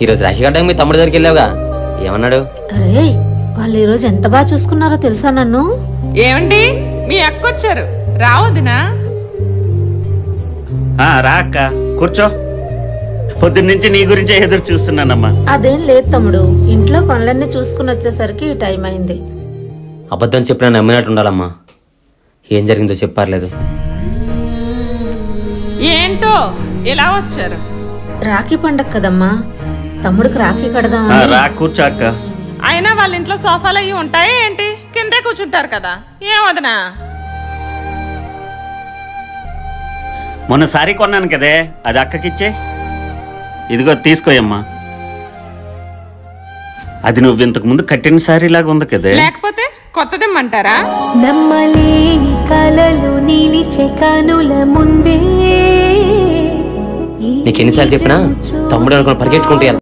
ఈరోజు రాఖీ కట్టడానికి మీ తమ్ముడి దగ్గరికి వెళ్ళావుగా, ఏమన్నాడు? అరే వాళ్ళు ఈరోజు ఎంత బాగా చూసుకున్నారో తెలుసా నన్ను. ఏమండి మీ అక్క వచ్చారు, రావద్దునా? రా అక్క, కూర్చో. పొద్దున్నుంచి నీ గురించే ఎదురు చూస్తున్నానమ్మా. అదేం లేదు తమ్ముడు, ఇంట్లో పనులన్నీ చూసుకుని వచ్చేసరికి ఈ టైం అయింది. అబద్ధం చెప్పినా నమ్మినట్టు ఉండాలమ్మా. ఏం జరిగిందో చెప్పారలేదు. ఏంటో ఇలా వచ్చారు? రాఖీ పండగ కదమ్మా, తమ్ముడికి రాఖీ కడదాం. రా కూర్చో అక్క. అయినా వాళ్ళ ఇంట్లో సోఫాలు అయ్యి ఉంటాయి ఏంటి? కిందే కూర్చుంటారు కదా. ఏమదనా? మొన్న సారీ కొన్నాను కదే, అది అక్కకిచ్చే. ఇదిగో తీసుకోయమ్మా. అది నువ్వు ఇంతకు ముందు కట్టిన సారీ లాగా ఉంది కదే. లేకపోతే కొత్తదిమ్మంటారా? నమ్మలేని కలలు నిలిచే కనుల ముందే నీకు ఎన్నిసార్లు చెప్పినా తమ్ముడు అనుకుని పరిగెట్టుకుంటే